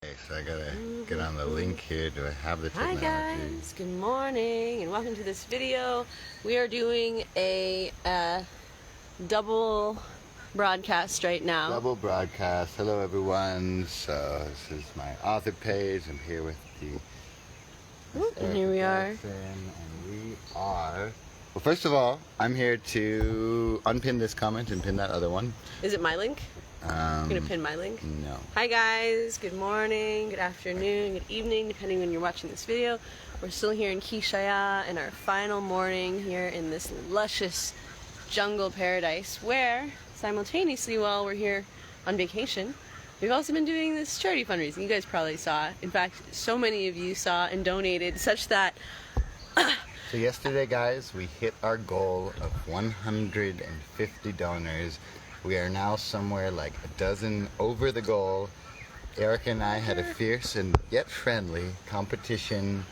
Okay, so I gotta get on the link here. Do I have the Hi technology? guys, good morning and welcome to this video. We are doing a double broadcast right now. Double broadcast. Hello everyone. So this is my author page. I'm here with And here we are. Derrickson, and we are. Well, first of all, I'm here to unpin this comment and pin that other one. Is it my link? You're gonna pin my link? No. Hi guys, good morning, good afternoon, good evening, depending when you're watching this video. We're still here in Quixaya in our final morning here in this luscious jungle paradise where simultaneously while we're here on vacation, we've also been doing this charity fundraising. You guys probably saw it. In fact, so many of you saw and donated such that So yesterday, guys, we hit our goal of 150 donors. We are now somewhere like a dozen over the goal. Erica and I had a fierce and yet friendly competition.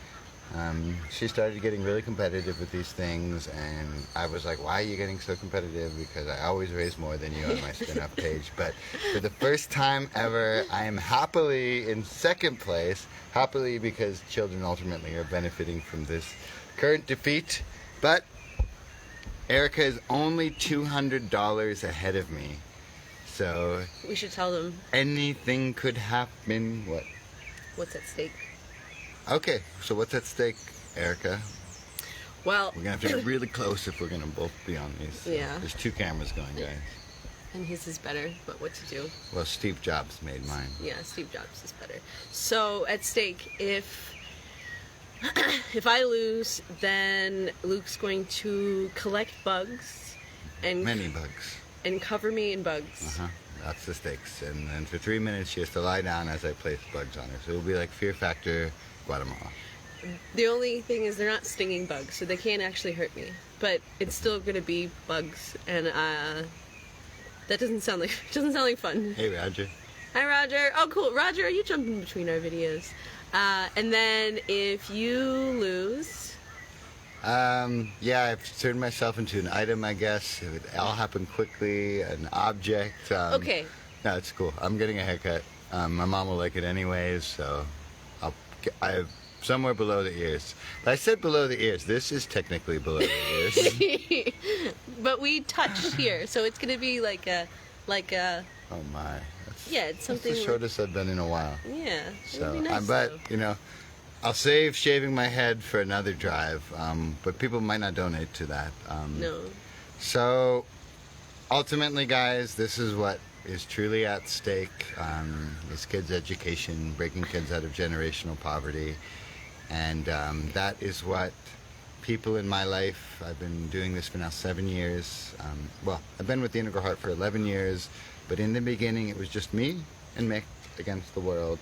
She started getting really competitive with these things, and I was like, why are you getting so competitive? Because I always raise more than you on my spin-off page. But for the first time ever, I am happily in second place. Happily because children ultimately are benefiting from this current defeat. But Erica is only $200 ahead of me. So we should tell them anything could happen. What? what's at stake. Okay, so what's at stake, Erica? Well, We're gonna have to get really close if we're gonna both be on these. So Yeah. There's two cameras going, guys. and his is better, but what to do? Well, Steve Jobs made mine. Yeah, Steve Jobs is better. So at stake, if I lose, then Luke's going to collect bugs and Many bugs. cover me in bugs. That's the stakes. And then for 3 minutes, she has to lie down as I place bugs on her. So it'll be like Fear Factor Guatemala. The only thing is they're not stinging bugs, so they can't actually hurt me. But it's still gonna be bugs, and that doesn't sound like fun. Hey, Roger. Hi, Roger. Oh, cool. Roger, you jumping between our videos. And then if you lose... Yeah, I've turned myself into an item, I guess. It would all happen quickly, an object. Okay. No, it's cool. I'm getting a haircut. My mom will like it anyways, so I somewhere below the ears. But I said below the ears. This is technically below the ears. But we touched here, so it's gonna be like a... Oh my. Yeah, it's something... That's the shortest I've been in a while. Yeah, So, it'd be nice, but, though. you know, I'll save shaving my head for another drive. But people might not donate to that. No. So, ultimately, guys, this is what is truly at stake. Is kids' education, breaking kids out of generational poverty. And that is what people in my life, I've been doing this for now 7 years. Well, I've been with the Integral Heart for 11 years. But in the beginning, it was just me and Mick against the world,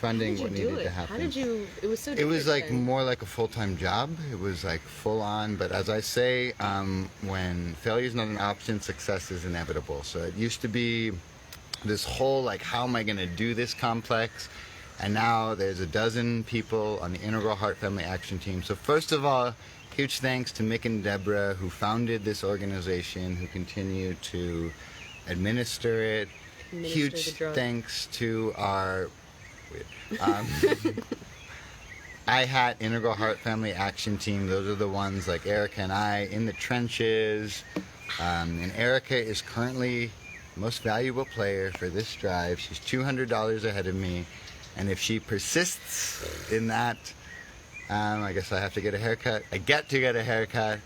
funding what needed to happen. How did you... It was so It different was like then. more like a full-time job. It was like full-on. But as I say, when failure is not an option, success is inevitable. So it used to be this whole like, how am I going to do this complex? And now there's a dozen people on the Integral Heart Family Action Team. So first of all, huge thanks to Mick and Deborah who founded this organization, who continue to administer it. Huge thanks to our YIIIIKES Integral Heart Family Action Team. Those are the ones like Erica and I in the trenches. And Erica is currently the most valuable player for this drive. She's $200 ahead of me. And if she persists in that, I guess I have to get a haircut. I get to get a haircut.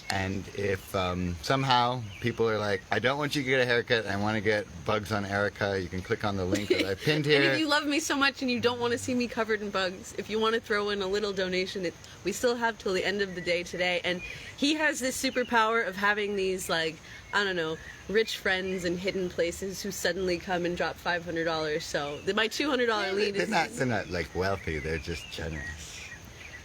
And if somehow people are like, I don't want you to get a haircut, I want to get bugs on Erica, you can click on the link that I pinned here. And if you love me so much and you don't want to see me covered in bugs, if you want to throw in a little donation, we still have till the end of the day today. And he has this superpower of having these, like, I don't know, rich friends in hidden places who suddenly come and drop $500. So my $200 lead is... They're not like wealthy, they're just generous.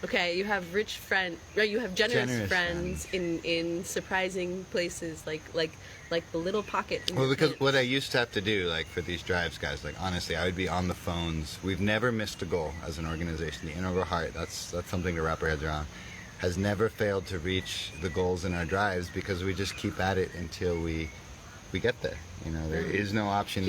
Okay, you have rich friends, right? You have generous friends in surprising places, like the little pocket. Well, because what I used to have to do, like for these drives, guys, like honestly, I would be on the phones. We've never missed a goal as an organization. The Integral Heart, that's something to wrap our heads around, has never failed to reach the goals in our drives because we just keep at it until we we get there. You know, there is no option.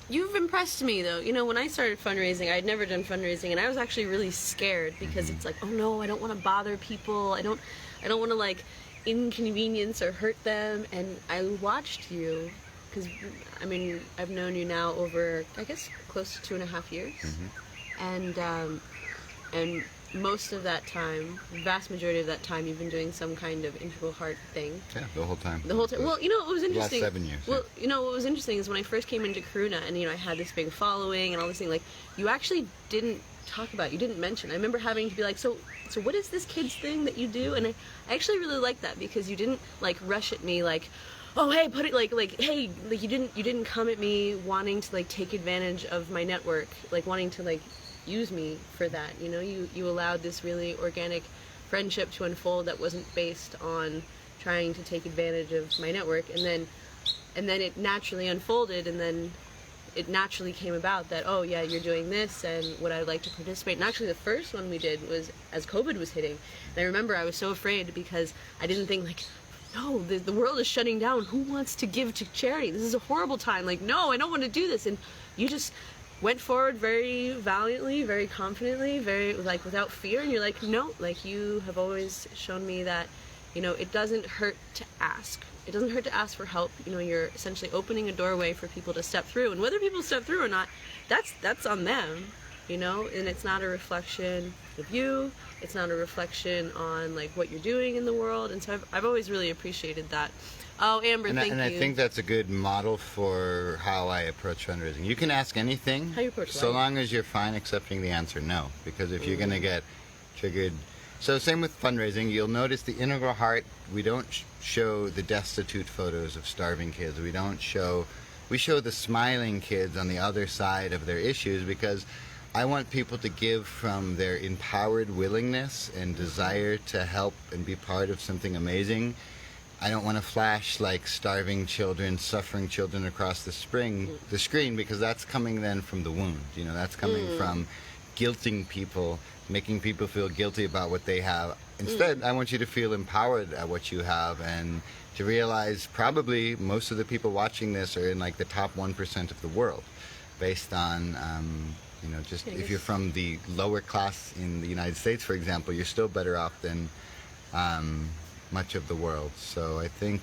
You've impressed me, though. You know, when I started fundraising, I'd never done fundraising, and I was actually really scared because it's like, oh no, I don't want to bother people. I don't want to like inconvenience or hurt them. And I watched you, because I mean, I've known you now over, I guess, close to 2.5 years, and most of that time, the vast majority of that time, you've been doing some kind of integral heart thing. Yeah, the whole time. The whole time. Well, you know, what was interesting. The last 7 years. Well, you know, what was interesting is when I first came into Karuna, and, you know, I had this big following and all this thing, like, you actually didn't talk about it. You didn't mention. I remember having to be like, so what is this kids thing that you do? And I actually really liked that, because you didn't, like, rush at me, like, oh, hey, put it, like, hey, like, you didn't come at me wanting to, like, take advantage of my network, like, wanting to, like, use me for that. You know, you allowed this really organic friendship to unfold that wasn't based on trying to take advantage of my network, and then it naturally unfolded, and then it naturally came about that, oh yeah, you're doing this and would I like to participate. And actually the first one we did was as COVID was hitting, and I remember I was so afraid because I didn't think, like, no, the world is shutting down, who wants to give to charity, this is a horrible time, like, no, I don't want to do this. And you just went forward very valiantly, very confidently, very, like, without fear, and you're like, no, like, you have always shown me that, you know, it doesn't hurt to ask. It doesn't hurt to ask for help. You know, you're essentially opening a doorway for people to step through, and whether people step through or not, that's on them, you know, and it's not a reflection of you, it's not a reflection on, like, what you're doing in the world, and so I've always really appreciated that. Oh, Amber, thank you. And I think that's a good model for how I approach fundraising. You can ask anything, how you approach so life. long as you're fine accepting the answer no. Because if you're going to get triggered... So same with fundraising. You'll notice the integral heart, we don't show the destitute photos of starving kids. We show the smiling kids on the other side of their issues, because I want people to give from their empowered willingness and desire to help and be part of something amazing. I don't want to flash, like, starving children, suffering children across the screen, because that's coming then from the wound. You know, that's coming from guilting people, making people feel guilty about what they have. Instead, I want you to feel empowered at what you have, and to realize probably most of the people watching this are in, like, the top 1% of the world, based on, you know, just if you're from the lower class in the United States, for example, you're still better off than much of the world. So I think,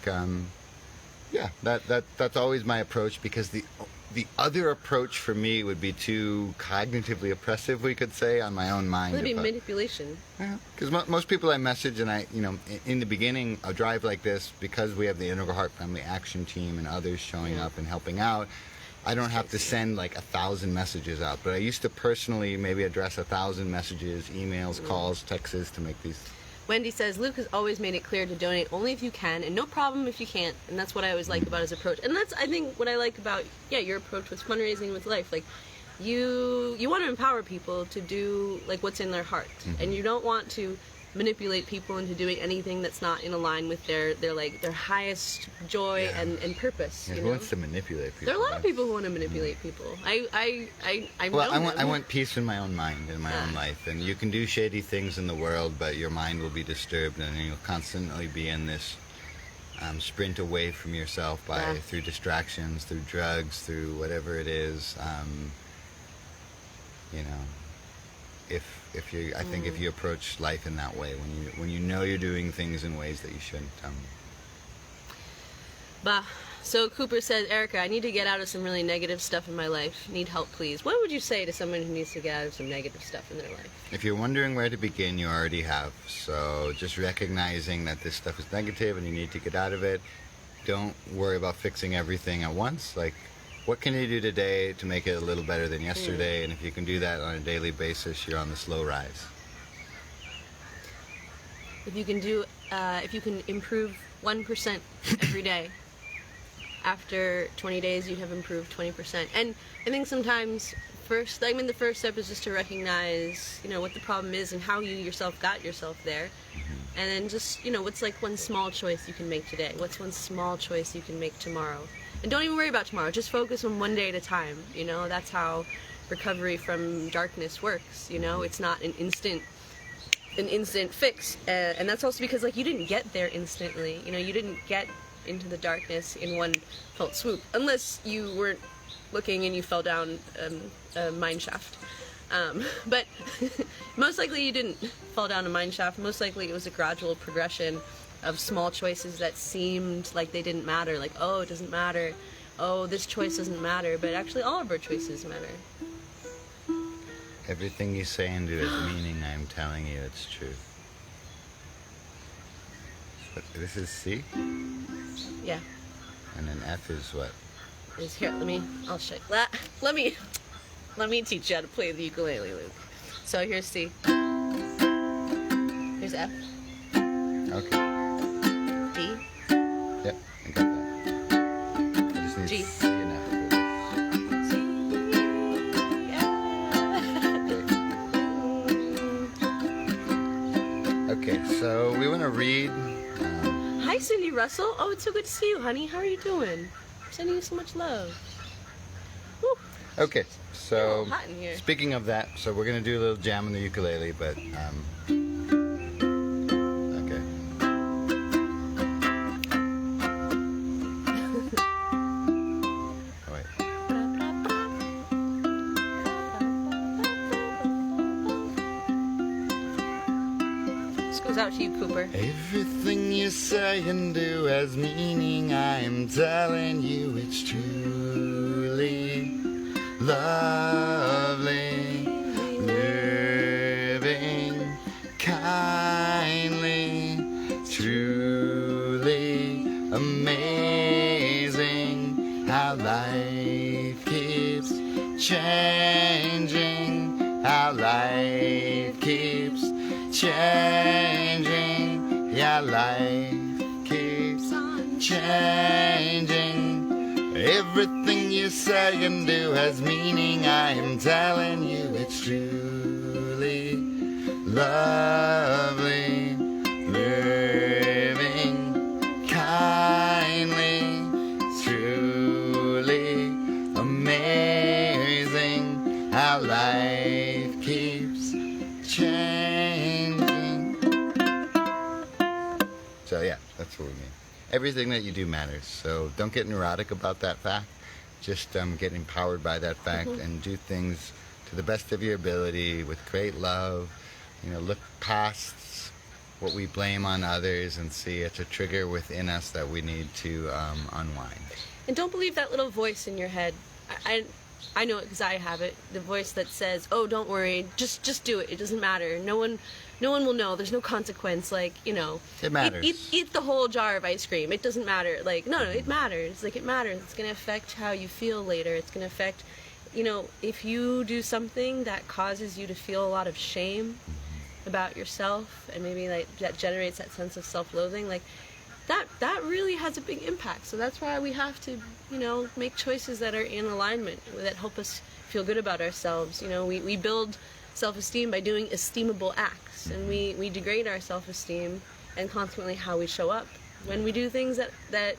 yeah, that's always my approach, because the other approach for me would be too cognitively oppressive, we could say, on my own mind. It would be manipulation. Yeah, because most people I message, and I, you know, in the beginning, a drive like this, because we have the Integral Heart Family Action Team and others showing up and helping out, I don't have to send like 1,000 messages out, but I used to personally maybe address 1,000 messages, emails, calls, texts to make these. Wendy says, Luke has always made it clear to donate only if you can, and no problem if you can't. And that's what I always like about his approach. And that's, I think, what I like about, yeah, your approach with fundraising, with life. Like, you want to empower people to do, like, what's in their heart. And you don't want to manipulate people into doing anything that's not in line with their highest joy and purpose. Yeah, you who know? wants to manipulate people? There are a lot of people who want to manipulate people. I want peace in my own mind, in my own life, and you can do shady things in the world, but your mind will be disturbed, and you'll constantly be in this sprint away from yourself through distractions, through drugs, through whatever it is. You know, I think if you approach life in that way, when you know you're doing things in ways that you shouldn't. So Cooper says, Erica, I need to get out of some really negative stuff in my life. Need help, please. What would you say to someone who needs to get out of some negative stuff in their life? If you're wondering where to begin, you already have. So just recognizing that this stuff is negative and you need to get out of it. Don't worry about fixing everything at once. Like, what can you do today to make it a little better than yesterday? And if you can do that on a daily basis, you're on the slow rise. If you can improve 1% every day, after 20 days you have improved 20%. And I think sometimes the first step is just to recognize, you know, what the problem is and how you yourself got yourself there. And then just, you know, what's like one small choice you can make today? What's one small choice you can make tomorrow? And don't even worry about tomorrow. Just focus on one day at a time. You know, that's how recovery from darkness works. You know, it's not an instant fix. And that's also because, like, you didn't get there instantly. You know, you didn't get into the darkness in one fell swoop, unless you weren't looking and you fell down a mine shaft. But most likely you didn't fall down a mine shaft. Most likely it was a gradual progression of small choices that seemed like they didn't matter. Like, oh, it doesn't matter. Oh, this choice doesn't matter. But actually all of our choices matter. Everything you say and do has meaning. I'm telling you it's true. But this is C? Yeah. And then F is what? Is here, I'll show you. Let me teach you how to play the ukulele, Luke. So here's C. Here's F. Okay. D. Yep, I got that. I just need G. C and F. C. Yeah. Okay, so we want to read. Hi, Cindy Russell. Oh, it's so good to see you, honey. How are you doing? I'm sending you so much love. Woo. Okay, so hot in here. speaking of that, so we're gonna do a little jam on the ukulele, but okay. Oh, wait. This goes out to you, Cooper. Everything you say and do has meaning. I am telling you it's truly lovely, living kindly, truly amazing how life keeps changing, how life keeps changing, yeah, life keeps changing. Everything you say and do has meaning. I am telling you it's truly lovely, living kindly, truly amazing how life keeps changing. So yeah, that's what we mean. Everything that you do matters, so don't get neurotic about that fact. Just get empowered by that fact and do things to the best of your ability with great love. You know, look past what we blame on others and see it's a trigger within us that we need to unwind. And don't believe that little voice in your head. I know it because I have it. The voice that says, "Oh, don't worry, just do it. It doesn't matter. No one will know. There's no consequence. Like, you know, It matters. Eat the whole jar of ice cream. It doesn't matter. Like, no, it matters. Like, it matters. It's gonna affect how you feel later. It's gonna affect, you know, if you do something that causes you to feel a lot of shame about yourself, and maybe like that generates that sense of self-loathing, like that really has a big impact. So that's why we have to, you know, make choices that are in alignment, that help us feel good about ourselves. You know, we build self-esteem by doing esteemable acts, and we degrade our self-esteem and consequently how we show up when we do things that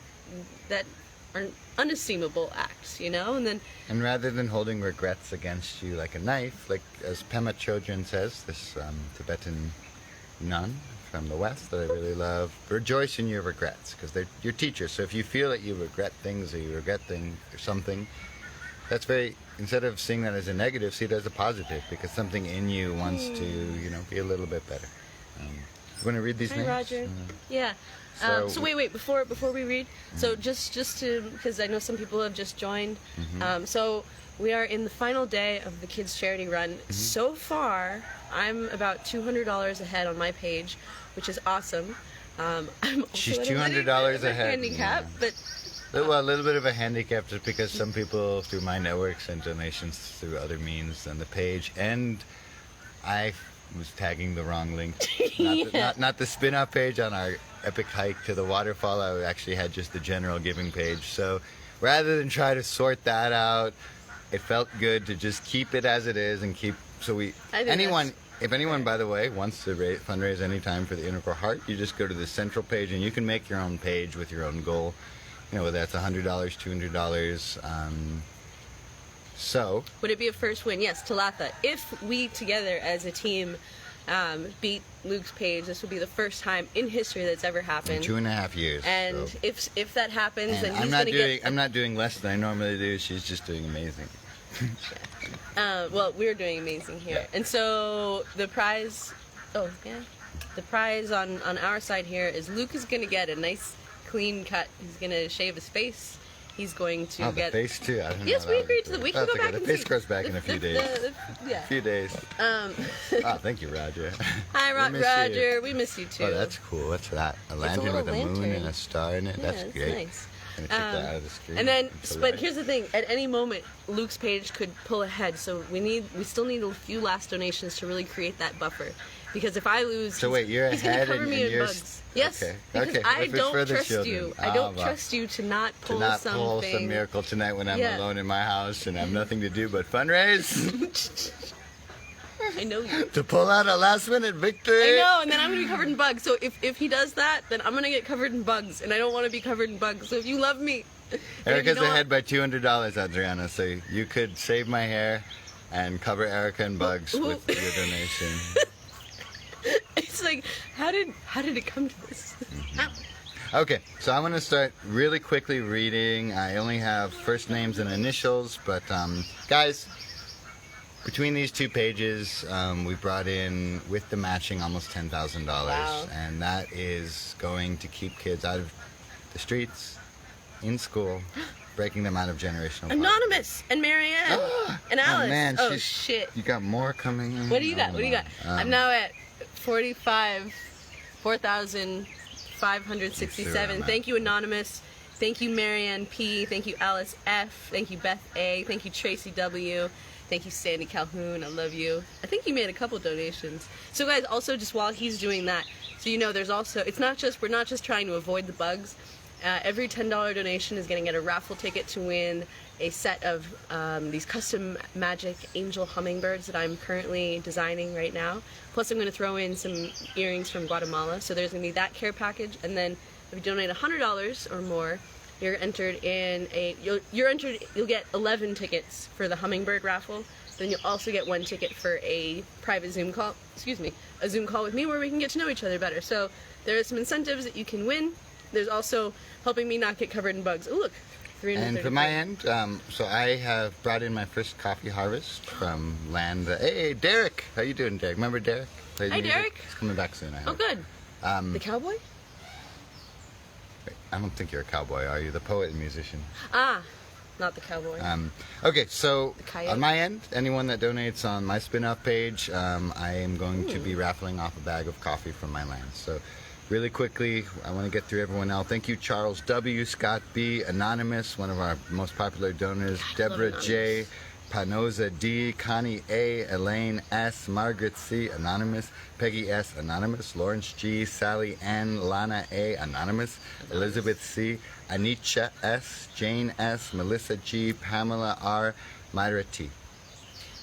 are unesteemable acts, you know. And rather than holding regrets against you like a knife, like as Pema Chodron says, this Tibetan nun from the West that I really love, rejoice in your regrets, because they're your teachers. So if you feel that you regret things or you regret things or something, that's very, instead of seeing that as a negative, see it as a positive, because something in you wants to, you know, be a little bit better. You want to read these Hi, names? Roger. Yeah. So wait, before we read, so just to, because I know some people have just joined, so we are in the final day of the kids charity run. So far, I'm about $200 ahead on my page, which is awesome. I'm also She's at a little bit $200 of a ahead. handicap, but Well, a little bit of a handicap just because some people through my network sent donations through other means than the page, and I was tagging the wrong link. Not the spin-off page on our epic hike to the waterfall. I actually had just the general giving page. So rather than try to sort that out, it felt good to just keep it as it is and keep. So if anyone, by the way, wants to fundraise anytime for the Integral Heart, you just go to the central page and you can make your own page with your own goal. You know, whether that's $100, $200. So would it be a first win? Yes, Talatha. If we together as a team beat Luke's page. This will be the first time in history that's ever happened. 2.5 years. And so. if that happens, And then he's going to get... I'm not doing less than I normally do. She's just doing amazing. Well, we're doing amazing here. Yeah. And so the prize... Oh, yeah. The prize on our side here is Luke is going to get a nice clean cut. He's going to shave his face. He's going to get... the face too? I don't Yes, know. we agreed to the... We can go okay. back The and face see. grows back in a few days. Yeah. A few days. Oh, thank you, Roger. Hi, We miss Roger. you. We miss you too. Oh, that's cool. What's that? A lantern little with a moon lantern. and a star in it? Yeah, That's it's great. nice. I'm gonna take that out of the screen. And then, until but light. here's the thing: at any moment, Luke's page could pull ahead. So we still need a few last donations to really create that buffer. Because if I lose, So wait, you're he's gonna ahead cover and me in you're bugs. Yes, okay. because Okay. I If it's don't for the trust children. you. I don't well, trust you to not pull to not something. pull some miracle tonight when I'm Yeah. alone in my house and I have nothing to do but fundraise. I know you. To pull out a last minute victory. I know, and then I'm gonna be covered in bugs. So if he does that, then I'm gonna get covered in bugs, and I don't want to be covered in bugs. So if you love me, and if Erica's you don't- ahead by $200, Adriana, so you could save my hair and cover Erica in bugs with your donation. It's like, how did it come to this? Okay, so I'm going to start really quickly reading. I only have first names and initials, but guys, between these two pages, we brought in, with the matching, almost $10,000. Wow. And that is going to keep kids out of the streets, in school, breaking them out of generational poverty. Anonymous and Marianne and Alice. Oh, man, oh she's- shit. You got more coming in? What do you got? Oh, What do you got? my. I'm now at 4,567. Thank you, Anonymous. Thank you, Marianne P. Thank you, Alice F. Thank you, Beth A. Thank you, Tracy W. Thank you, Sandy Calhoun. I love you. I think you made a couple donations. So, guys, also just while he's doing that, so you know, there's also, we're not just trying to avoid the bugs. Every $10 donation is going to get a raffle ticket to win a set of these custom magic angel hummingbirds that I'm currently designing right now. Plus, I'm going to throw in some earrings from Guatemala. So there's going to be that care package. And then if you donate $100 or more, you're entered in you'll get 11 tickets for the hummingbird raffle. Then you'll also get 1 ticket for a private Zoom call, a Zoom call with me where we can get to know each other better. So there are some incentives that you can win. There's also helping me not get covered in bugs. Oh, look. And from my end, so I have brought in my first coffee harvest from land. Hey, Derek. How you doing, Derek? Remember Derek? Plays Hi, music? Derek. He's coming back soon, I Oh, hope. good. The cowboy? Wait, I don't think you're a cowboy, are you? The poet and musician. Ah, not the cowboy. Okay, so coyote. on my end, anyone that donates on my spin-off page, I am going to be raffling off a bag of coffee from my land. So really quickly, I want to get through everyone else. Thank you, Charles W., Scott B., Anonymous, one of our most popular donors, Deborah J., Panoza D., Connie A., Elaine S., Margaret C., Anonymous, Peggy S., Anonymous, Lawrence G., Sally N., Lana A., Anonymous, Elizabeth C., Anicha S., Jane S., Melissa G., Pamela R., Myra T.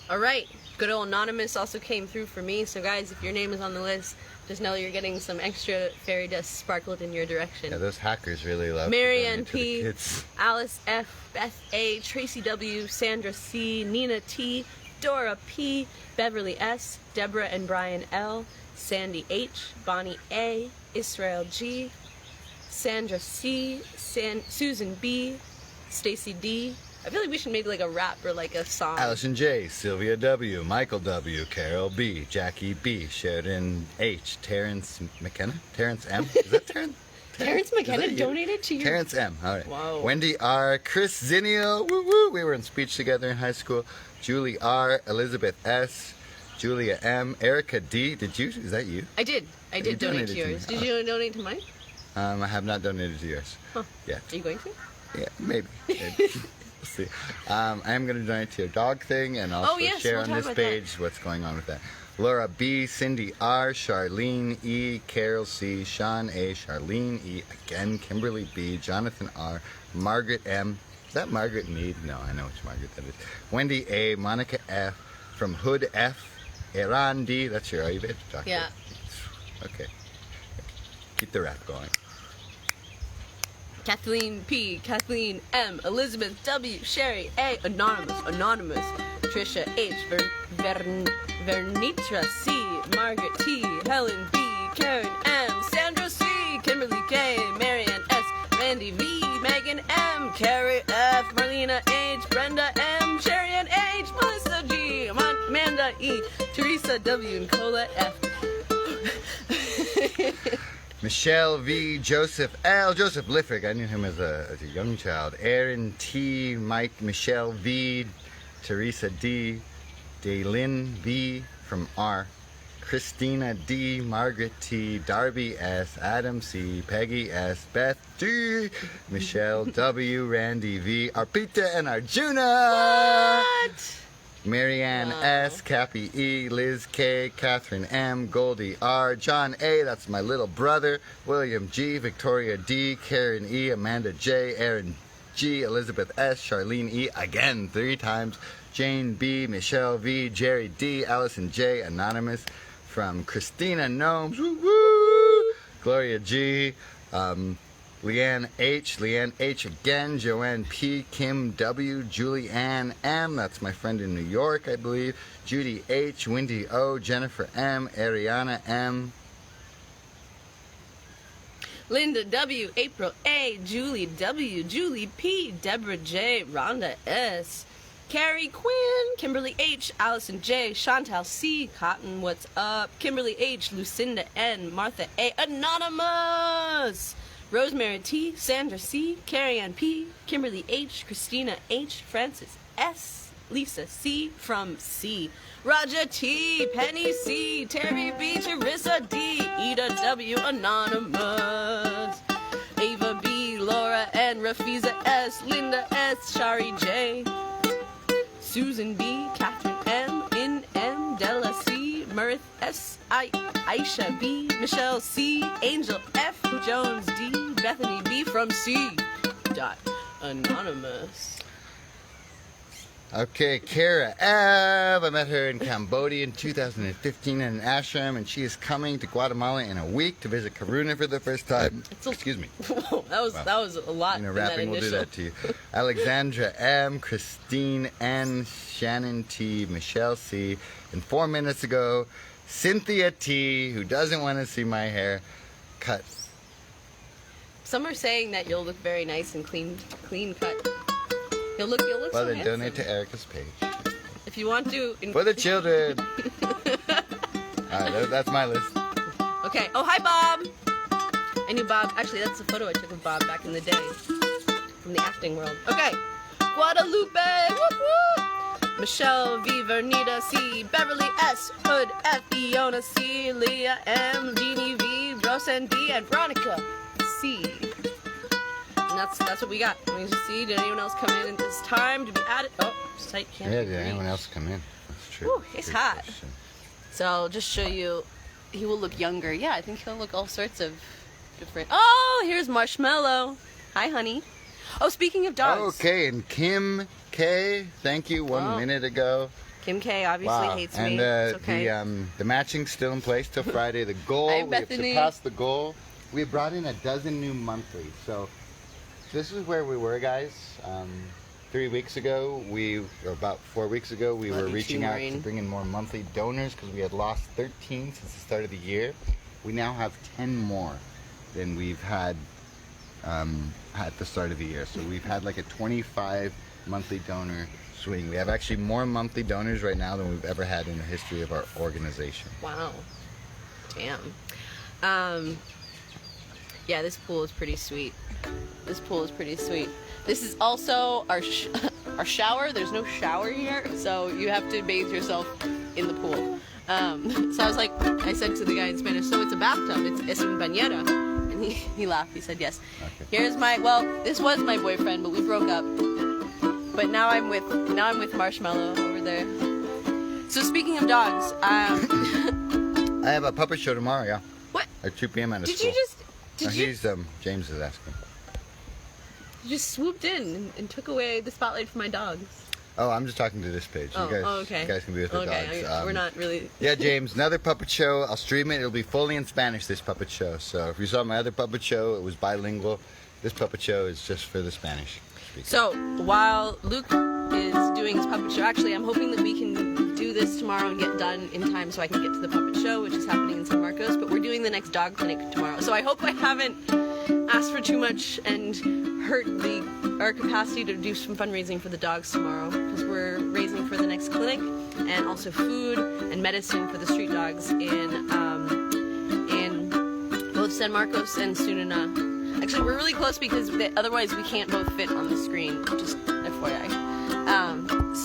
All right. Good old Anonymous also came through for me. So, guys, if your name is on the list, just know you're getting some extra fairy dust sparkled in your direction. Yeah, those hackers really love Marianne to donate to the P., kids. Alice F., Beth A., Tracy W., Sandra C., Nina T., Dora P., Beverly S., Deborah and Brian L., Sandy H., Bonnie A., Israel G., Sandra C., Susan B., Stacy D. I feel like we should make like a rap or like a song. Allison J., Sylvia W., Michael W., Carol B., Jackie B., Sheridan H., Terrence McKenna, Terrence M. Is that Terrence? Terrence McKenna donated to your... Terrence M. All right. Wow. Wendy R., Chris Zinio, woo woo. We were in speech together in high school. Julie R., Elizabeth S., Julia M., Erica D. Is that you? I did You donate donated to to me. yours. Did you donate to mine? I have not donated to yours. Huh. Yet. Are you going to? Yeah, maybe. We'll see. I am going to donate to your dog thing and also share we'll on talk this about page what's going on with that. Laura B, Cindy R, Charlene E, Carol C, Sean A, Charlene E, again, Kimberly B, Jonathan R, Margaret M. Is that Margaret Mead? No, I know which Margaret that is. Wendy A, Monica F, from Hood F, Iran D, that's your Ayurvedic doctor. Yeah. Okay. Keep the rap going. Kathleen P, Kathleen M, Elizabeth W, Sherry A, Anonymous, Trisha H, Vernitra C, Margaret T, Helen B, Karen M, Sandra C, Kimberly K, Marianne S, Randy V, Megan M, Carrie F, Marlena H, Brenda M, Sherian H, Melissa G, Amanda E, Teresa W, and Cola F. Michelle V, Joseph L, Joseph Liffrick, I knew him as a young child. Aaron T, Mike, Michelle V, Teresa D, Daylin V from R, Christina D, Margaret T, Darby S, Adam C, Peggy S, Beth D, Michelle W, Randy V, Arpita and Arjuna. What? Marianne Wow. S, Cappy E, Liz K, Catherine M, Goldie R, John A, that's my little brother, William G, Victoria D, Karen E, Amanda J, Aaron G, Elizabeth S, Charlene E, again 3 times, Jane B, Michelle V, Jerry D, Allison J, Anonymous, from Christina Gnomes, woo woo, Gloria G, Leanne H again, Joanne P, Kim W, Julie Ann M, that's my friend in New York, I believe, Judy H, Wendy O, Jennifer M, Ariana M, Linda W, April A, Julie W, Julie P, Deborah J, Rhonda S, Carrie Quinn, Kimberly H, Allison J, Chantal C, Cotton, what's up, Kimberly H, Lucinda N, Martha A, Anonymous, Rosemary T, Sandra C, Carrie Ann P, Kimberly H, Christina H, Francis S, Lisa C from C, Roger T, Penny C, Terry B, Charissa D, Ida W, Anonymous, Ava B, Laura N, Rafiza S, Linda S, Shari J, Susan B, Catherine M, In M, Della C, Mirth S, Aisha B, Michelle C, Angel F, Jones D, Bethany B from C. Anonymous. Okay, Kara F. I met her in Cambodia in 2015 in an ashram, and she is coming to Guatemala in a week to visit Karuna for the first time. Excuse me. Whoa, that was a lot. You know, in rapping will that do that to you. Alexandra M, Christine N, Shannon T, Michelle C, and 4 minutes ago, Cynthia T, who doesn't want to see my hair cut. Some are saying that you'll look very nice and clean cut. You'll look Well, so then handsome. donate to Erica's page. If you want to. For the children. Alright, that's my list. Okay. Oh, hi, Bob. I knew Bob. Actually, that's a photo I took of Bob back in the day from the acting world. Okay. Guadalupe. Whoop, whoop. Michelle V, Vernita C, Beverly S, Hood F, Iona C, Leah M, Jeannie V, Roseanne D, and Veronica C. And that's what we got. Let me just see. Did anyone else come in at this time to be added? Oh, site can't Yeah, be did reached. anyone else come in? That's true. Whew, it's Good hot. question. So I'll just show you. He will look younger. Yeah, I think he'll look all sorts of different. Oh, here's Marshmallow. Hi, honey. Oh, speaking of dogs. Okay, and Kim K, thank you, 1 minute ago. Kim K obviously hates and me. It's okay. the matching's still in place till Friday. The goal, Hi, we have Bethany. surpassed the goal. We brought in 12 new monthlies. So this is where we were, guys. 3 weeks ago, or about 4 weeks ago, we were you reaching too, out Maureen. to bring in more monthly donors because we had lost 13 since the start of the year. We now have 10 more than we've had at the start of the year. So we've had like a 25 monthly donor swing. We have actually more monthly donors right now than we've ever had in the history of our organization. Wow. Damn. Yeah, this pool is pretty sweet. This pool is pretty sweet. This is also our shower. There's no shower here, so you have to bathe yourself in the pool. So I said to the guy in Spanish, so it's a bathtub. Es un bañera. And he laughed. He said yes. Okay. Here's this was my boyfriend, but we broke up. But now I'm with Marshmallow over there. So speaking of dogs, I have a puppet show tomorrow, yeah. what At 2 p.m. at a did school. you just? No, Did you? he's, James is asking. You just swooped in and took away the spotlight from my dogs. Oh, I'm just talking to this page. Oh, You guys can be with the okay, dogs. we're not really. Yeah, James, another puppet show. I'll stream it. It'll be fully in Spanish, this puppet show. So if you saw my other puppet show, it was bilingual. This puppet show is just for the Spanish speakers. So while Luke is doing his puppet show, actually, I'm hoping that we can do do this tomorrow and get done in time so I can get to the puppet show, which is happening in San Marcos, but we're doing the next dog clinic tomorrow. So I hope I haven't asked for too much and hurt our capacity to do some fundraising for the dogs tomorrow, because we're raising for the next clinic and also food and medicine for the street dogs in both San Marcos and Sunana. Actually, we're really close because otherwise we can't both fit on the screen, just FYI.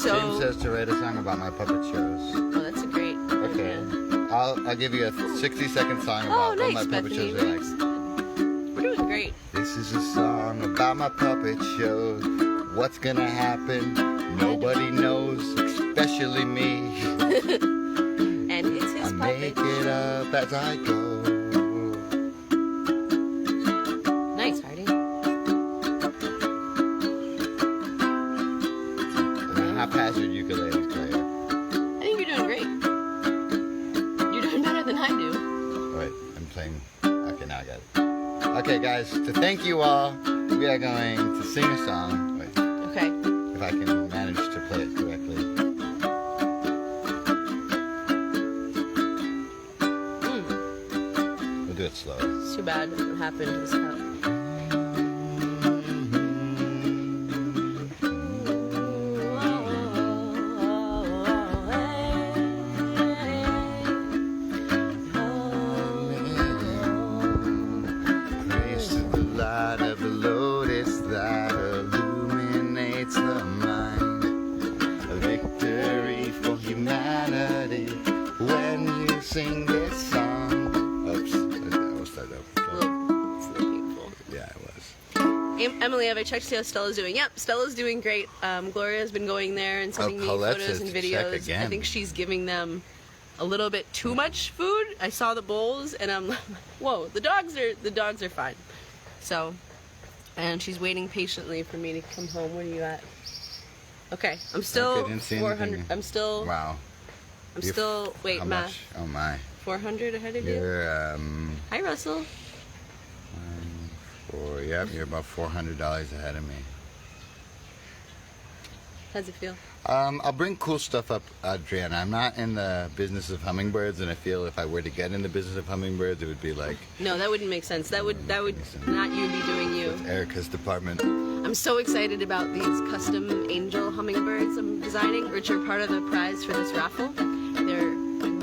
James says to write a song about my puppet shows. Oh, that's a great idea. Okay. I'll give you a 60-second song about what my puppet shows are like. We're doing great. This is a song about my puppet shows. What's gonna happen? Nobody knows, especially me. And it's his I puppet make it up as I go. Nice, Hardy. Haphazard ukulele player. I think you're doing great. You're doing better than I do. Wait, I'm playing. Okay, now I got it. Okay, guys, to thank you all, we are going to sing a song. Wait. Okay. If I can manage to play it correctly. We'll do it slow. It's too bad what happened to this cup. Sing this song. Oops, that was start up. It's a little painful. Yeah, it was. Emily, have I checked to see how Stella's doing? Yep, Stella's doing great. Gloria's been going there and sending me photos and videos. I think she's giving them a little bit too much food. I saw the bowls and I'm like, whoa, the dogs are fine. So, and she's waiting patiently for me to come home. Where are you at? Okay, I'm still 400. I'm still. Wow. I'm still, wait, math. Much? Oh my. 400 ahead of you? You're, Hi, Russell. You're about $400 ahead of me. How's it feel? I'll bring cool stuff up, Adriana. I'm not in the business of hummingbirds, and I feel if I were to get in the business of hummingbirds, it would be like... No, that wouldn't make sense. That would not you be doing you. With Erica's department. I'm so excited about these custom angel hummingbirds I'm designing, which are part of the prize for this raffle. They're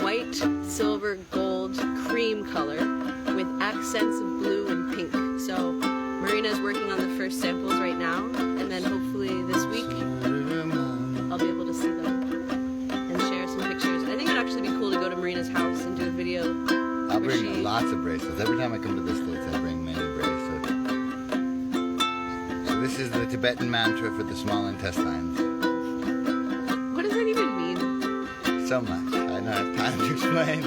white, silver, gold, cream color with accents of blue and pink. So Marina's working on the first samples right now, and then hopefully this week I'll be able to see them and share some pictures. I think it'd actually be cool to go to Marina's house and do a video. I'll bring lots of bracelets. Every time I come to the States, I bring many bracelets. So this is the Tibetan mantra for the small intestines. What does that even mean? So much. I don't have time to explain.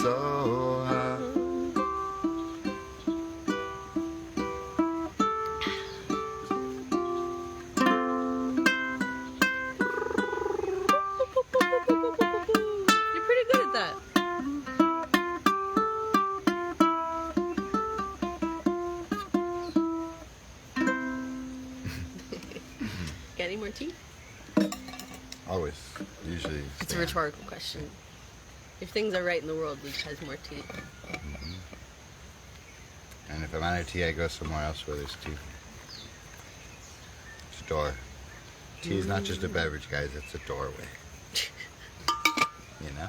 so high. You're pretty good at that. Got any more tea? Always. Usually. It's a rhetorical question. If things are right in the world, Luke has more tea. And if I'm out of tea, I go somewhere else where there's tea. Store. Tea is not just a beverage, guys. It's a doorway. You know?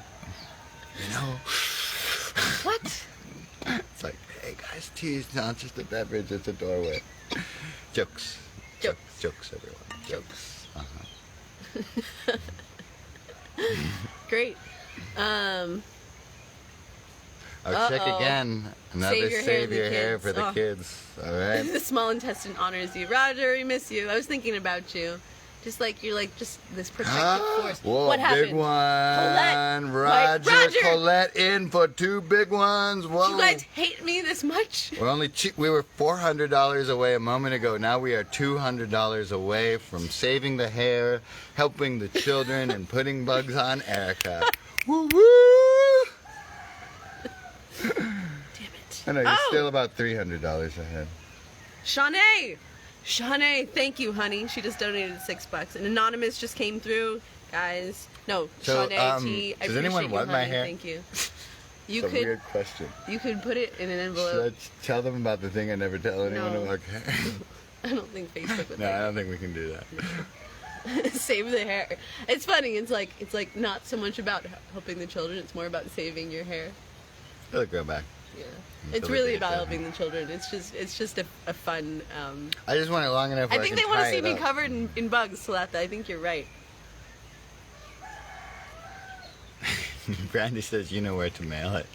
You know? What? It's like, hey guys, tea is not just a beverage, it's a doorway. Jokes. Jokes. Jokes, everyone. Jokes. Uh-huh. Great. I'll check again. Another save your hair for the kids. All right. The small intestine honors you. Roger, we miss you. I was thinking about you. Just like you're like just this protective force. Whoa, what happened? big one. Colette. Roger, Colette in for 2 big ones. Whoa. You guys hate me this much? We're only we were $400 away a moment ago. Now we are $200 away from saving the hair, helping the children, and putting bugs on Erica. Woo woo! Damn it. I know you're still about $300 ahead. Shawnee, thank you, honey. She just donated $6. An anonymous just came through, guys. No, So, Shawnee T. I does anyone appreciate you, want my honey. hair? Thank you. You It's a could weird question. you could put it in an Should envelope. I tell them about the thing I never tell anyone No. about hair? I don't think Facebook would No, I like don't think we can do that. it. Save the hair. It's funny. It's like not so much about helping the children. It's more about saving your hair. It'll grow back. Yeah. Until It's they really get about there. helping the children. It's just a fun. I just want it long enough. I where think can they want to tie see it me up. covered in bugs, so that I think you're right. Brandy says you know where to mail it.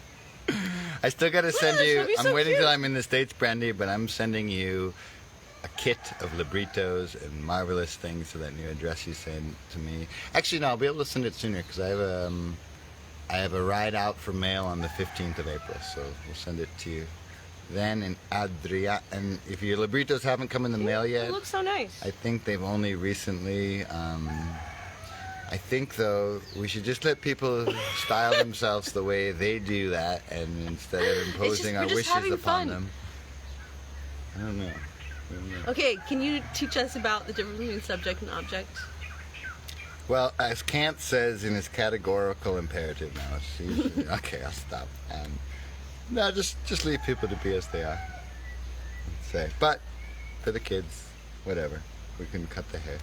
I still gotta send Gosh, you. that'd be I'm so waiting cute. till I'm in the States, Brandy, but I'm sending you a kit of libritos and marvelous things to that new address you sent to me. Actually, no, I'll be able to send it sooner because I have a ride out for mail on the 15th of April, so we'll send it to you then. And and if your libritos haven't come in the mail yet, It looks so nice. I think they've only recently. I think though we should just let people style themselves the way they do that, and instead of imposing we're our just wishes having upon fun. them. I don't know. Okay, can you teach us about the difference between subject and object? Well, as Kant says in his categorical imperative, now it's usually, okay, I'll stop. No, just leave people to be as they are. Let's say, but for the kids, whatever, we can cut the hair.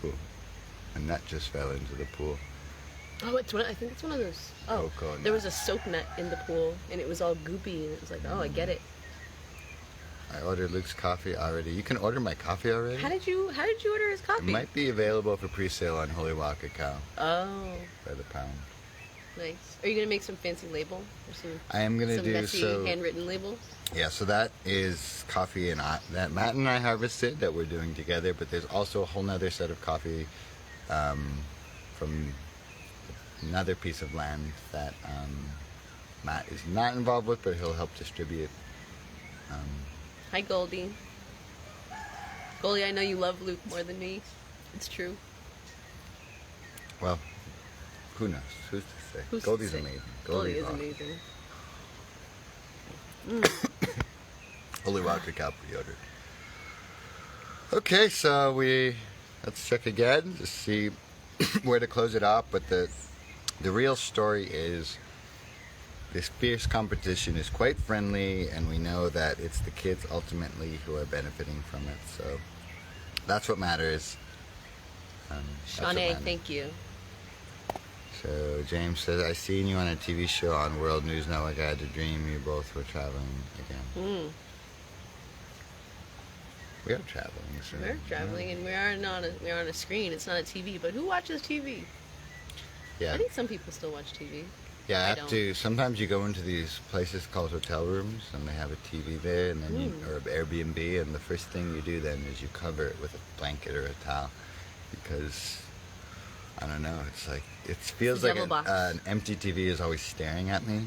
Ooh. And that just fell into the pool. Oh, I think it's one of those. Oh, Coco there nut. was a soap net in the pool, and it was all goopy, and it was like, oh, I get it. I ordered Luke's coffee already. You can order my coffee already? How did you order his It coffee? might be available for pre-sale on Holy Walk Cacao Oh, by the pound. nice. Are you gonna make some fancy label or some I am gonna some do messy so. handwritten label? Yeah, so that is coffee that Matt and I harvested that we're doing together. But there's also a whole nother set of coffee from another piece of land that Matt is not involved with, but he'll help distribute. Hi, Goldie. Goldie, I know you love Luke more than me. It's true. Well, who knows? Who's to say? Who's to Goldie's say? amazing. Goldie is awesome. amazing. Holy Walk Cacao pre-ordered. Okay, so let's check again to see where to close it off. But the real story is this fierce competition is quite friendly, and we know that it's the kids ultimately who are benefiting from it. So that's what matters. That's what Shawnee, matters. thank you. So James says, I seen you on a TV show on World News Network. I had a dream you both were traveling again. We are traveling. So, We're traveling, and we are on a screen. It's not a TV, but who watches TV? Yeah. I think some people still watch TV. Yeah, I I have don't. to. Sometimes you go into these places called hotel rooms, and they have a TV there, and then or Airbnb, and the first thing you do then is you cover it with a blanket or a towel, because I don't know. It's like it feels a like devil box. an empty TV is always staring at me,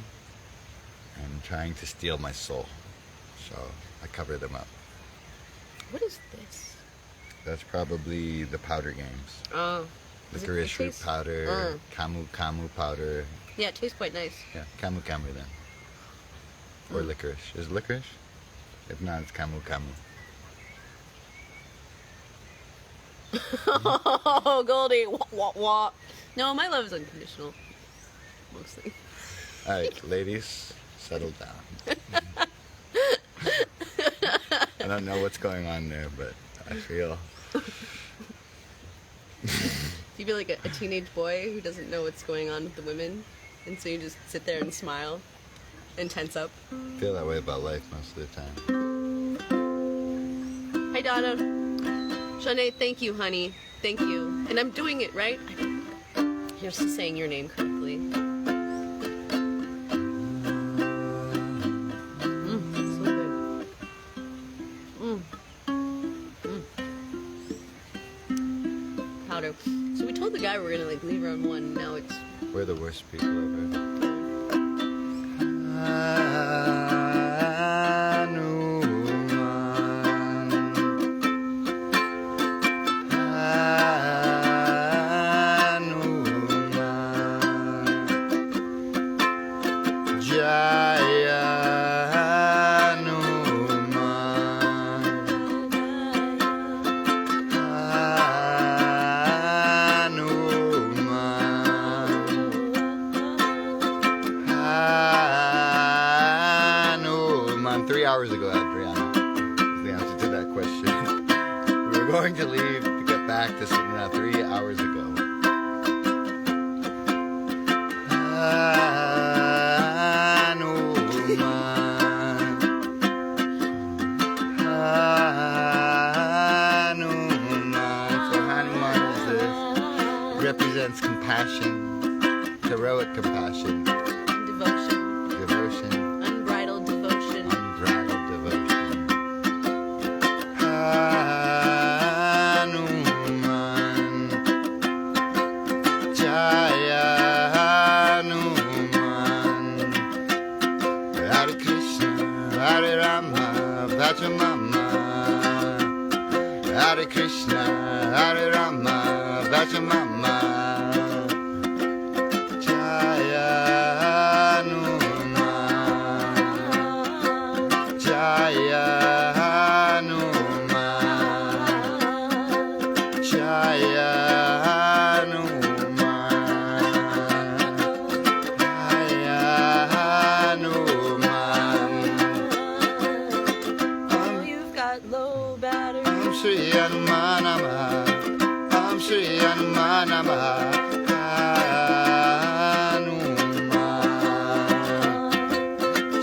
and trying to steal my soul. So I cover them up. What is this? That's probably the powder games. Oh. Licorice root powder, camu powder. Yeah, it tastes quite nice. Yeah, camu then. Or licorice. Is it licorice? If not, it's camu. Oh, Goldie. Wah, wah, wah. No, my love is unconditional. Mostly. Alright, ladies, settle down. I don't know what's going on there, but I feel... You feel like a teenage boy who doesn't know what's going on with the women, and so you just sit there and smile and tense up. I feel that way about life most of the time. Hi, Donna. Shanae, thank you, honey. Thank you. And I'm doing it, right? You're still saying your name correctly. So good. Powder. So we told the guy we're gonna leave around 1. Now it's... We're the worst people ever. Hours ago, Adriana, is the answer to that question. We were going to leave to get back to Sydney 3 hours ago. So Hanuman is this. Represents compassion, heroic compassion. Devotion. Unbridled devotion. Hare Krishna, Hare Rama, Vajramama, Jaya Hanuman, Jaya Hanuman, Jaya Hanuman, Jaya Hanuman. Oh, you've got low battery. Shri Hanuman Namaha, Om Shri Hanuman Namaha, Hanuman,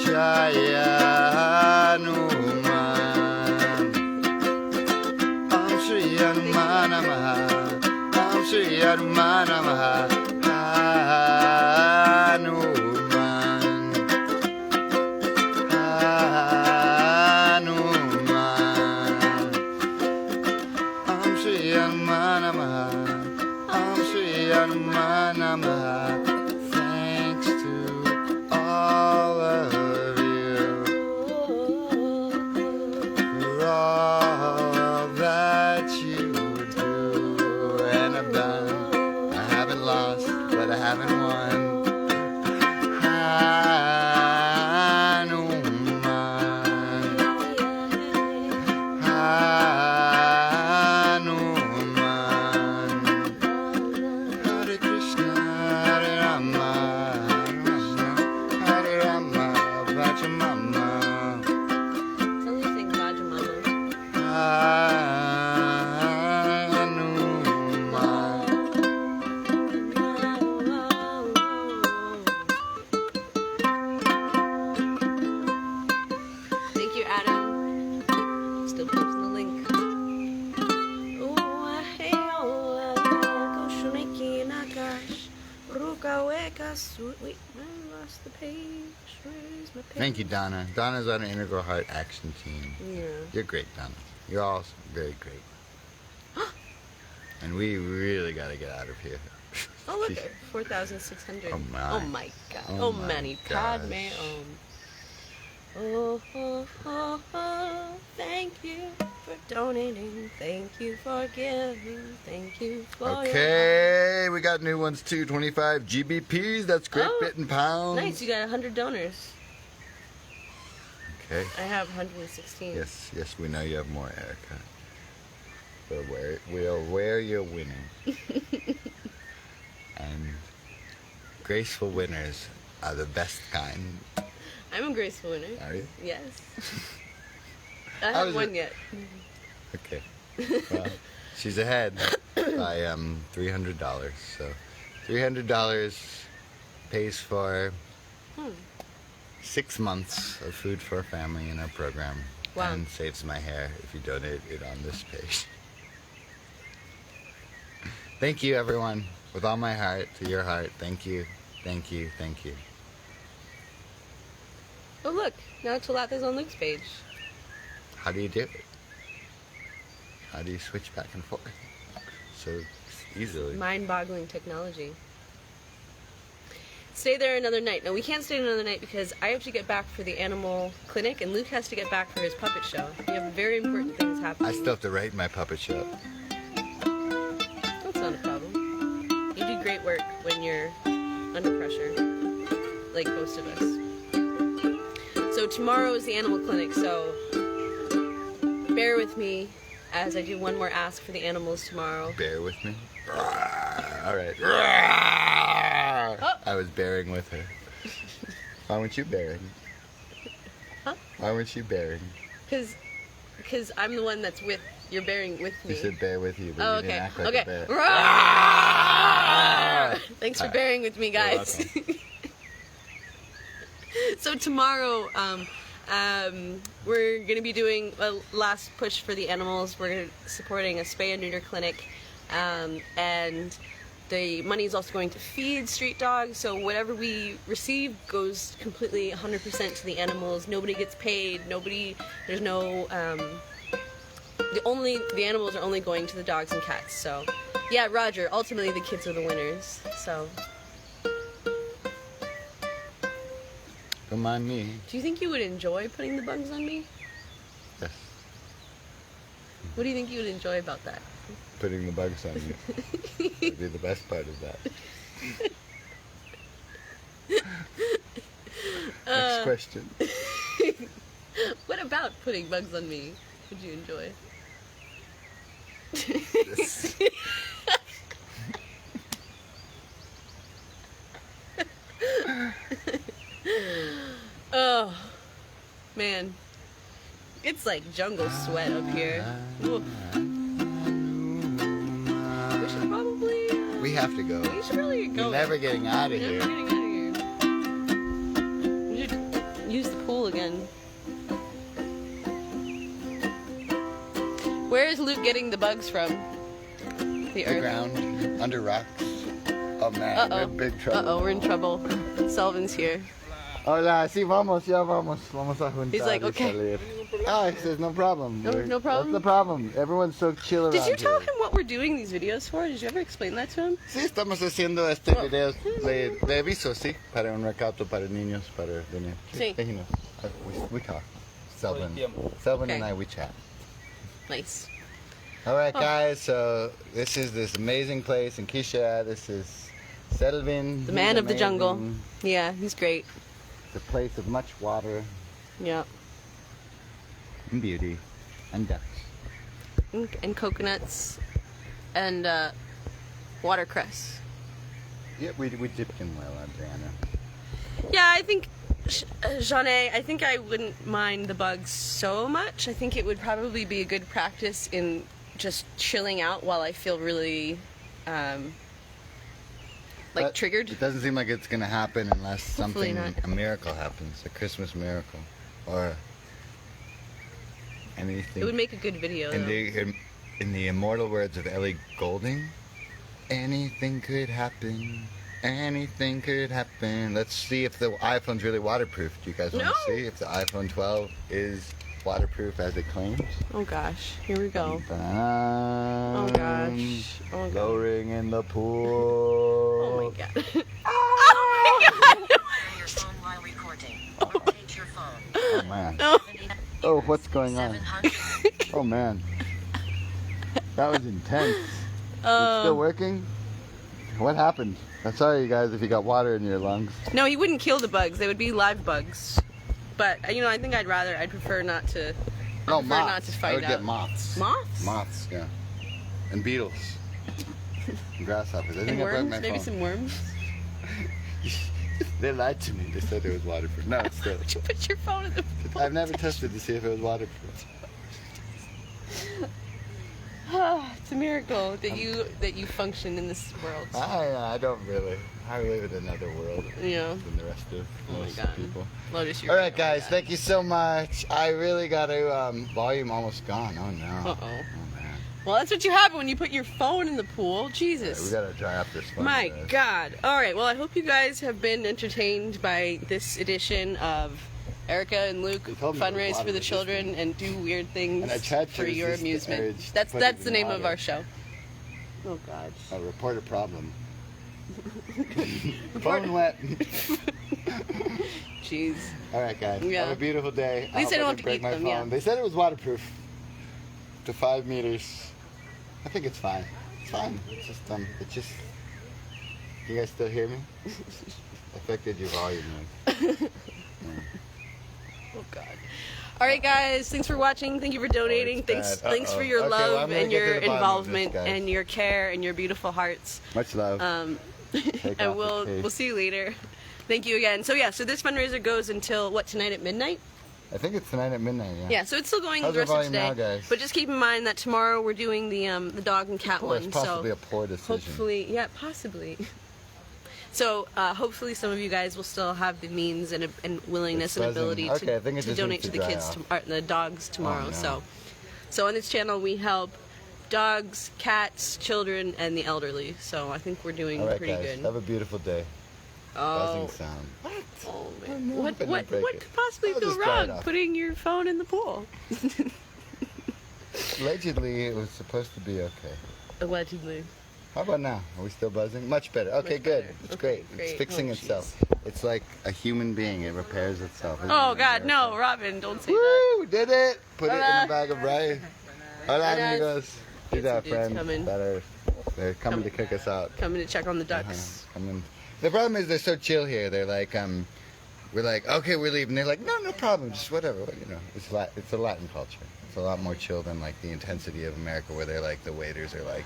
Jaya Hanuman, Om Shri Hanuman Namaha, Om Shri Hanuman Namaha, thanks to all of you for all that you do and have done. I haven't lost, but I haven't won. Wait, I lost the page. Where's my page? Thank you, Donna. Donna's on an Integral Heart Action Team. Yeah. You're great, Donna. You're all very great. And we really got to get out of here. Oh, look, 4,600. Oh, my. Oh, my God. Oh Oh, my many gosh. Padme. Oh, oh, oh, oh. Thank you for donating. Thank you for giving. Thank you for Okay, we got new ones too. 25 GBPs. That's Great Oh, Britain pounds. Nice, you got 100 donors. Okay. I have 116. Yes, yes, we know you have more, Erica. We're aware you're winning. And graceful winners are the best kind. I'm a graceful winner. Are you? Yes. I haven't won yet. Okay. Well, she's ahead by $300. So $300 pays for 6 months of food for a family in our program. Wow. And saves my hair if you donate it on this page. Thank you, everyone. With all my heart, to your heart, thank you, thank you, thank you. Oh look, now Chalata's on Luke's page. How do you do it? How do you switch back and forth so easily? Mind-boggling technology. Stay there another night. No, we can't stay another night because I have to get back for the animal clinic and Luke has to get back for his puppet show. We have very important things happening. I still have to write my puppet show. That's not a problem. You do great work when you're under pressure, like most of us. So tomorrow is the animal clinic, so bear with me as I do one more ask for the animals tomorrow. Bear with me? All right. Oh. I was bearing with her. Why weren't you bearing? Huh? Why weren't you bearing? Because I'm the one that's with, you're bearing with me. You said bear with you, but Oh, you okay. didn't act like Okay. a bear. Thanks for bearing with me, guys. So tomorrow, we're going to be doing a last push for the animals. We're supporting a spay and neuter clinic, and the money is also going to feed street dogs. So whatever we receive goes completely 100% to the animals. Nobody gets paid. There's no. The animals are only going to the dogs and cats. So, yeah, Roger. Ultimately, the kids are the winners. So. Don't mind me. Do you think you would enjoy putting the bugs on me? Yes. What do you think you would enjoy about that? Putting the bugs on you would be the best part of that. Next question. What about putting bugs on me would you enjoy? Yes. Oh, man. It's like jungle sweat up here. Ooh. We should probably... We have to go. We should really go. We're never getting out of We're here. never getting out of here. We should use the pool again. Where is Luke getting the bugs from? The earth. The ground, under rocks. Oh man, we're in big trouble. Uh-oh, we're in trouble. Selvin's here. Hola, sí, vamos, ya vamos. Vamos a juntar. He's like, y okay. salir. Oh, he says, no problem. No problem? What's the problem? Everyone's so chill around Did you tell here. him what we're doing these videos for? Did you ever explain that to him? Sí, estamos haciendo este video de aviso, sí, para un recaudo para niños, para donar. Sí. Déjenos. We talk. Selvin Okay. and I, we chat. Nice. All right, guys, so this is this amazing place in Quixaya. This is Selvin. The man of the jungle. Yeah, he's great. It's a place of much water Yeah. and beauty and ducks. And coconuts and watercress. Yeah, we dipped in well, Adriana. Yeah, I think, Jeanne, I think I wouldn't mind the bugs so much. I think it would probably be a good practice in just chilling out while I feel really, But triggered. It doesn't seem like it's going to happen unless Hopefully something, not. a miracle happens, a Christmas miracle, or anything. It would make a good video, in though. in the immortal words of Ellie Goulding, anything could happen. Anything could happen. Let's see if the iPhone's really waterproof. Do you guys want to see if the iPhone 12 is waterproof as it claims? Oh gosh, here we go. Oh Oh gosh. Oh god. Lowering in the pool. Oh my god. Oh my god. Your phone while recording. Rotate your phone. Oh man. No. Oh, what's going on? Oh man. That was intense. It's still working? What happened? I'm sorry, you guys, if you got water in your lungs. No, he wouldn't kill the bugs. They would be live bugs. But, you know, I think I'd prefer not to. No, prefer moths. not to find I would out. get moths. Moths? Moths, yeah. And beetles. And grasshoppers. I And think I broke worms? my Maybe phone. some worms? They lied to me. They said it was waterproof. No, it's still. Would you put your phone in the I've never tested to see if it was waterproof. It's a miracle that you function in this world. I don't really. I live in another world Yeah. than the rest of Oh my most God. people. Lotus, All right, guys. Thank you so much. I really got to. Volume almost gone. Oh no. Uh-oh. Oh man. Well, that's what you happen when you put your phone in the pool. Jesus. We gotta dry up this phone. My guys. God. All right. Well, I hope you guys have been entertained by this edition of Erica and Luke told me it was fundraise water for the resistant. children and do weird things And I tried to for your resist the amusement. urge to That's put it the in name of water. our show. Oh God. Report a problem. Phone wet. Jeez. All right, guys. Yeah. Have a beautiful day. At least I hope don't have didn't to break eat my them, phone. yeah. They said it was waterproof to 5 meters. I think it's fine. It's fine. It's just. You guys still hear me? Affected your volume. Oh God. All right, guys. Thanks for watching. Thank you for donating. it's Thanks bad. for Uh-oh. your Okay, well, love I'm gonna and get to your the bottom of this, involvement guys. and your care and your beautiful hearts. Much love. Take And off the case. we'll see you later. Thank you again. So so this fundraiser goes until what, tonight at midnight? I think it's tonight at midnight. Yeah. Yeah, so it's still going How's the rest the of volume today. now, guys? But just keep in mind that tomorrow we're doing the dog and cat Well, it's one. possibly So a poor decision. hopefully, yeah, possibly. So hopefully some of you guys will still have the means and willingness It's and buzzing. ability Okay, I think it to just donate needs to to the dry kids, off. the dogs tomorrow. Oh, no. So on this channel we help dogs, cats, children, and the elderly. So I think we're doing All right, pretty guys. good. Have a beautiful day. Oh, Buzzing sound. What? oh Oh, man. no, What but not break it. could possibly I'll go just dry it wrong off. putting your phone in the pool? Allegedly, it was supposed to be okay. Allegedly. How about now? Are we still buzzing? Much better. Okay, Much good. better. It's Okay, great. great. It's fixing Oh, itself. It's like a human being. It repairs itself. Isn't Oh it? God, no, Robin, don't say that. Woo! Did it! Put it in Hola. a bag of rice. Hola, Hola. amigos. These are dudes friends coming. that are they're coming to kick us out. Coming to check on the ducks. Coming. The problem is they're so chill here. They're like, we're like, okay, we're leaving. They're like, no problem, just whatever. You know, it's a Latin culture. It's a lot more chill than like the intensity of America, where they're like the waiters are like,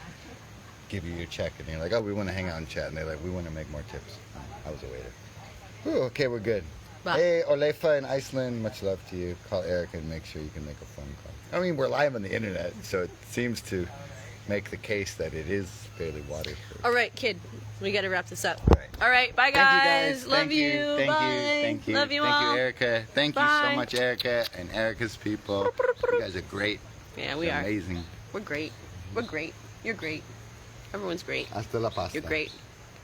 give you your check, and you're like, oh, we want to hang out and chat, and they're like, we want to make more tips. I was a waiter. Ooh, okay, we're good. Bye. Hey, Olefa in Iceland, much love to you. Call Erica and make sure you can make a phone call. I mean, we're live on the internet, so it seems to make the case that it is fairly waterproof. All right, kid, we got to wrap this up. All right. All right, bye Thank you guys. guys. Love Thank you. Thank Bye. you. Thank you. Love you Thank all. you, Erica. Thank you Bye. so much, Erica and Erica's people. You guys are great. Yeah, we are. Amazing. We're great. We're great. You're great. Everyone's great. Hasta la pasta. You're great.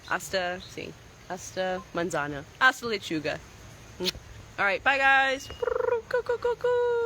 Hasta manzana. Hasta lechuga. All right, bye guys. Go, go, go, go.